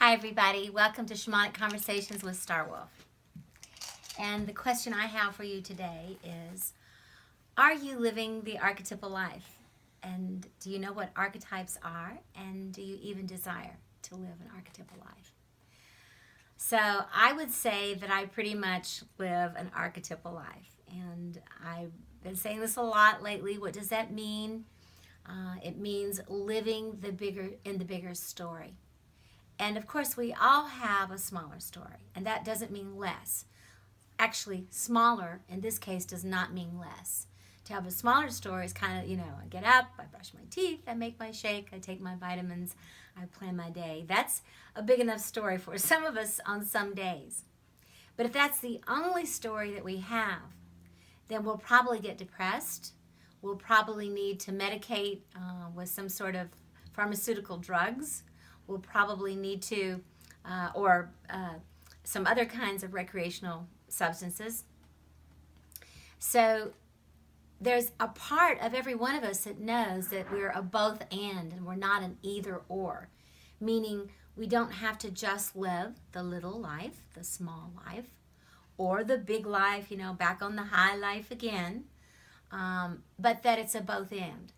Hi everybody, welcome to Shamanic Conversations with Starwolf. And the question I have for you today is, are you living the archetypal life? And do you know what archetypes are? And do you even desire to live an archetypal life? So I would say that I pretty much live an archetypal life. And I've been saying this a lot lately. What does that mean? It means living the bigger story. And of course, we all have a smaller story, and that doesn't mean less. Actually, smaller in this case does not mean less. To have a smaller story is kind of, I get up, I brush my teeth, I make my shake, I take my vitamins, I plan my day. That's a big enough story for some of us on some days. But if that's the only story that we have, then we'll probably get depressed. We'll probably need to medicate with some sort of pharmaceutical drugs. We'll probably need to, or some other kinds of recreational substances. So there's a part of every one of us that knows that we're a both and we're not an either or, meaning we don't have to just live the little life, the small life, or the big life, back on the high life again, but that it's a both and.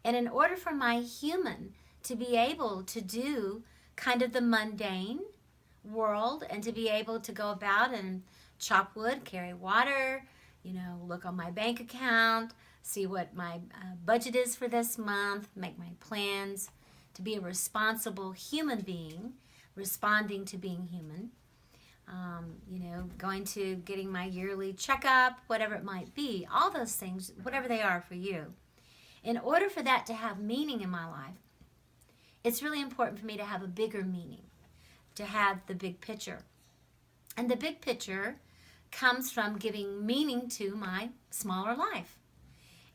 And in order for my human to be able to do kind of the mundane world and to be able to go about and chop wood, carry water, look on my bank account, see what my budget is for this month, make my plans, to be a responsible human being, responding to being human, going to getting my yearly checkup, whatever it might be, all those things, whatever they are for you. In order for that to have meaning in my life, it's really important for me to have a bigger meaning, to have the big picture. And the big picture comes from giving meaning to my smaller life.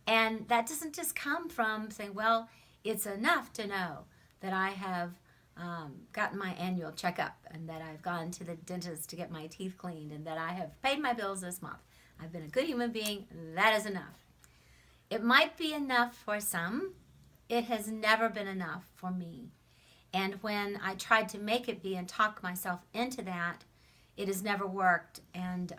And that doesn't just come from saying, well, it's enough to know that I have gotten my annual checkup and that I've gone to the dentist to get my teeth cleaned and that I have paid my bills this month. I've been a good human being. That is enough. It might be enough for some. It has never been enough for me. And when I tried to make it be and talk myself into that, it has never worked and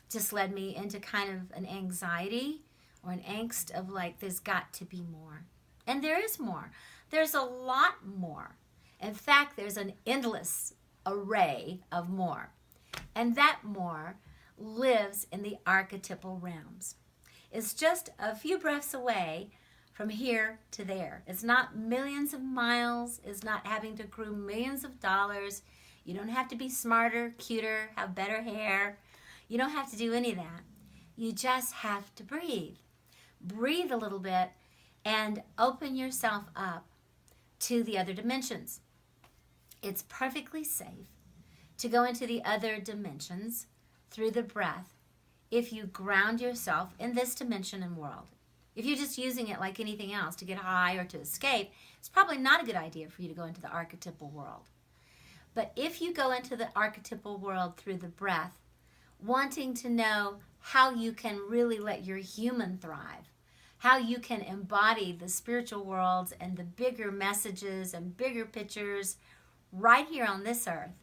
just led me into kind of an anxiety or an angst of like, there's got to be more. And there is more. There's a lot more. In fact, there's an endless array of more. And that more lives in the archetypal realms. It's just a few breaths away from here to there. It's not millions of miles. It's not having to accrue millions of dollars. You don't have to be smarter, cuter, have better hair. You don't have to do any of that. You just have to breathe. Breathe a little bit and open yourself up to the other dimensions. It's perfectly safe to go into the other dimensions through the breath if you ground yourself in this dimension and world. If you're just using it like anything else to get high or to escape, it's probably not a good idea for you to go into the archetypal world. But if you go into the archetypal world through the breath, wanting to know how you can really let your human thrive, how you can embody the spiritual worlds and the bigger messages and bigger pictures right here on this earth,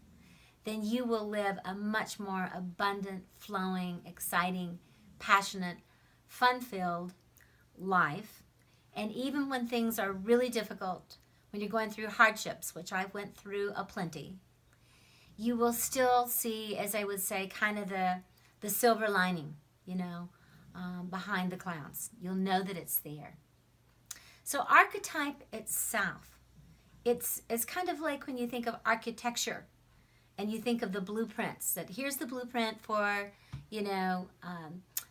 then you will live a much more abundant, flowing, exciting, passionate, fun-filled life. And even when things are really difficult, when you're going through hardships, which I went through aplenty, you will still see, as I would say, kind of the silver lining, behind the clouds. You'll know that it's there. So archetype itself, it's kind of like when you think of architecture and you think of the blueprints, that here's the blueprint for,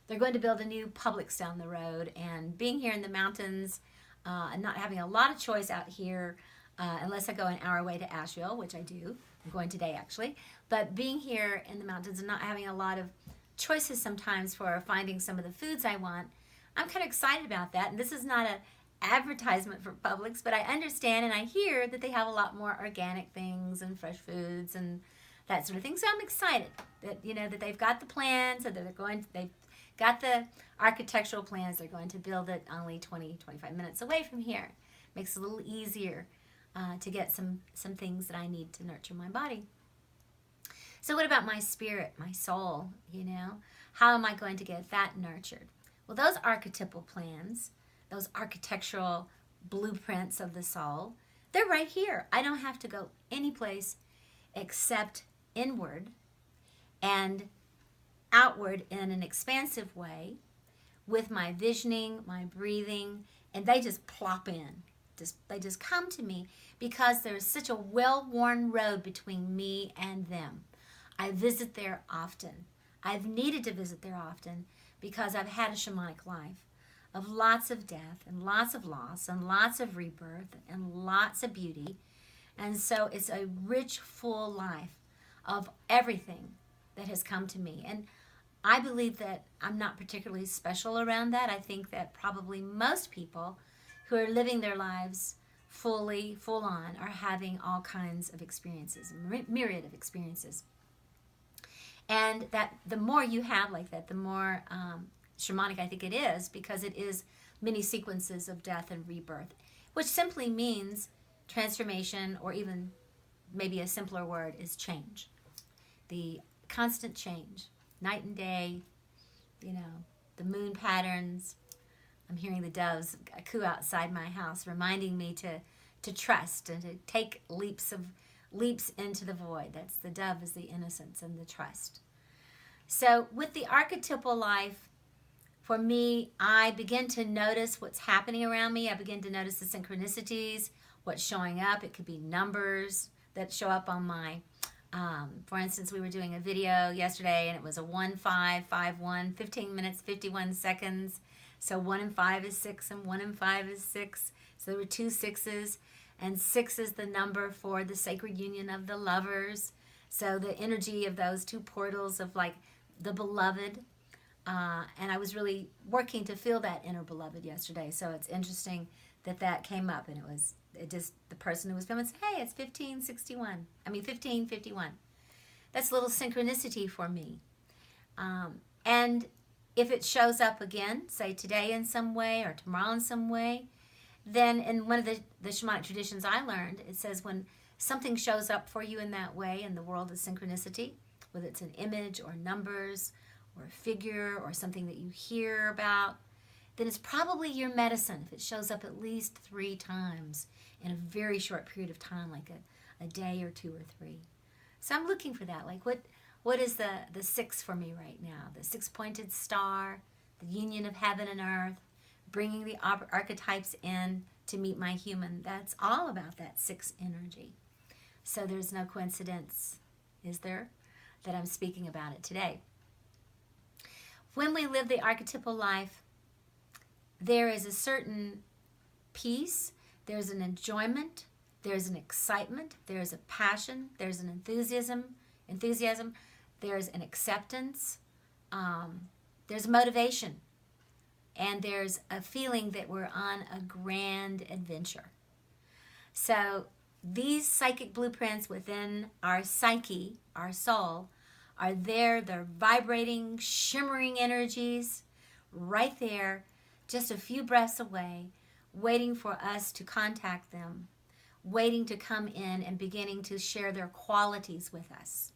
they're going to build a new Publix down the road, and being here in the mountains and not having a lot of choice out here, unless I go an hour away to Asheville, which I do. I'm going today, actually. But being here in the mountains and not having a lot of choices sometimes for finding some of the foods I want, I'm kind of excited about that. And this is not an advertisement for Publix, but I understand and I hear that they have a lot more organic things and fresh foods and that sort of thing. So I'm excited that, that they've got the plans, that they've got the architectural plans. They're going to build it only 20, 25 minutes away from here. Makes it a little easier to get some things that I need to nurture my body. So what about my spirit, my soul, How am I going to get that nurtured? Well, those archetypal plans, those architectural blueprints of the soul, they're right here. I don't have to go any place except inward and outward in an expansive way with my visioning, my breathing, and they just plop in. They just come to me because there's such a well-worn road between me and them. I visit there often. I've needed to visit there often because I've had a shamanic life of lots of death and lots of loss and lots of rebirth and lots of beauty. And so it's a rich, full life of everything that has come to me. And I believe that I'm not particularly special around that. I think that probably most people who are living their lives fully, full on, are having all kinds of experiences, a myriad of experiences. And that the more you have like that, the more shamanic I think it is, because it is many sequences of death and rebirth, which simply means transformation, or even maybe a simpler word is change. The constant change, night and day, the moon patterns. I'm hearing the doves coo outside my house, reminding me to trust and to take leaps into the void. That's the dove, is the innocence and the trust. So with the archetypal life, for me, I begin to notice what's happening around me. I begin to notice the synchronicities, what's showing up. It could be numbers that show up on my, for instance, we were doing a video yesterday and it was a 1551, 15 minutes, 51 seconds. So 1 and 5 is 6 and 1 and 5 is 6. So there were 2 6s, and 6 is the number for the sacred union of the lovers. So the energy of those 2 portals of like the beloved. And I was really working to feel that inner beloved yesterday. So it's interesting that came up, and the person who was filming said, hey, it's 1551. That's a little synchronicity for me. And if it shows up again, say today in some way or tomorrow in some way, then in one of the shamanic traditions I learned, it says when something shows up for you in that way in the world of synchronicity, whether it's an image or numbers or a figure or something that you hear about, then it's probably your medicine if it shows up at least 3 times in a very short period of time, like a day or 2 or 3. So I'm looking for that. Like what is the 6 for me right now? The 6-pointed star, the union of heaven and earth, bringing the archetypes in to meet my human. That's all about that 6 energy. So there's no coincidence, is there, that I'm speaking about it today. When we live the archetypal life, there is a certain peace, there's an enjoyment, there's an excitement, there's a passion, there's an enthusiasm, there's an acceptance, there's motivation, and there's a feeling that we're on a grand adventure. So these psychic blueprints within our psyche, our soul, are there. They're vibrating, shimmering energies right there, just a few breaths away, waiting for us to contact them, waiting to come in and beginning to share their qualities with us.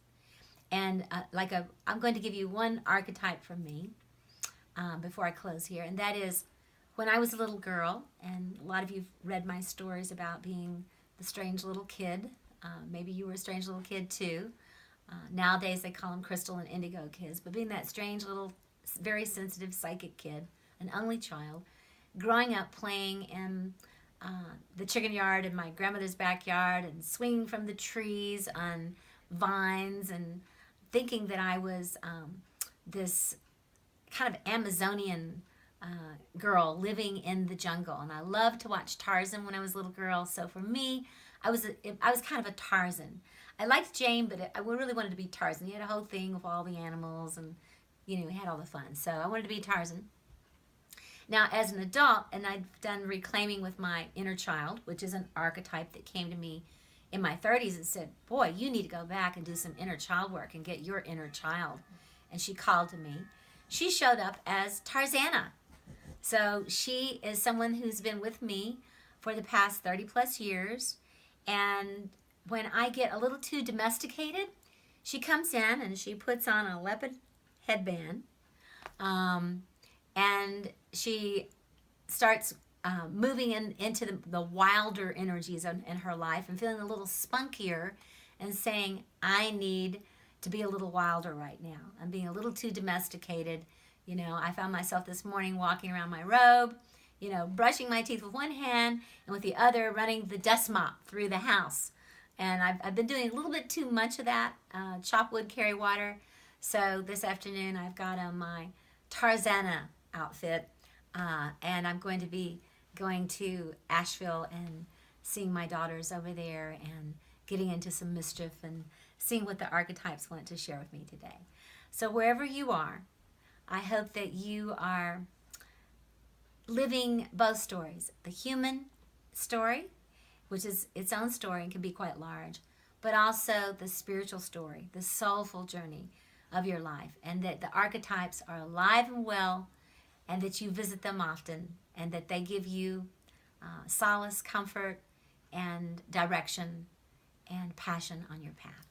And I'm going to give you one archetype from me before I close here, and that is when I was a little girl, and a lot of you've read my stories about being the strange little kid. Maybe you were a strange little kid too. Nowadays they call them crystal and indigo kids, but being that strange little, very sensitive psychic kid, an only child, growing up playing in the chicken yard in my grandmother's backyard and swinging from the trees on vines and thinking that I was this kind of Amazonian girl living in the jungle. And I loved to watch Tarzan when I was a little girl. So for me, I was kind of a Tarzan. I liked Jane, but I really wanted to be Tarzan. He had a whole thing with all the animals, and he had all the fun. So I wanted to be Tarzan. Now, as an adult, and I've done reclaiming with my inner child, which is an archetype that came to me in my 30s and said, boy, you need to go back and do some inner child work and get your inner child. And she called to me. She showed up as Tarzana. So she is someone who's been with me for the past 30 plus years. And when I get a little too domesticated, she comes in and she puts on a leopard headband, and she starts moving into the wilder energies in her life and feeling a little spunkier and saying, I need to be a little wilder right now. I'm being a little too domesticated. You know, I found myself this morning walking around my robe, you know, brushing my teeth with one hand and with the other running the dust mop through the house. And I've been doing a little bit too much of that, chop wood, carry water. So this afternoon I've got on my Tarzana outfit, and I'm going to be going to Asheville and seeing my daughters over there and getting into some mischief and seeing what the archetypes want to share with me today. So wherever you are, I hope that you are living both stories. The human story, which is its own story and can be quite large, but also the spiritual story, the soulful journey of your life, and that the archetypes are alive and well, and that you visit them often, and that they give you solace, comfort, and direction and passion on your path.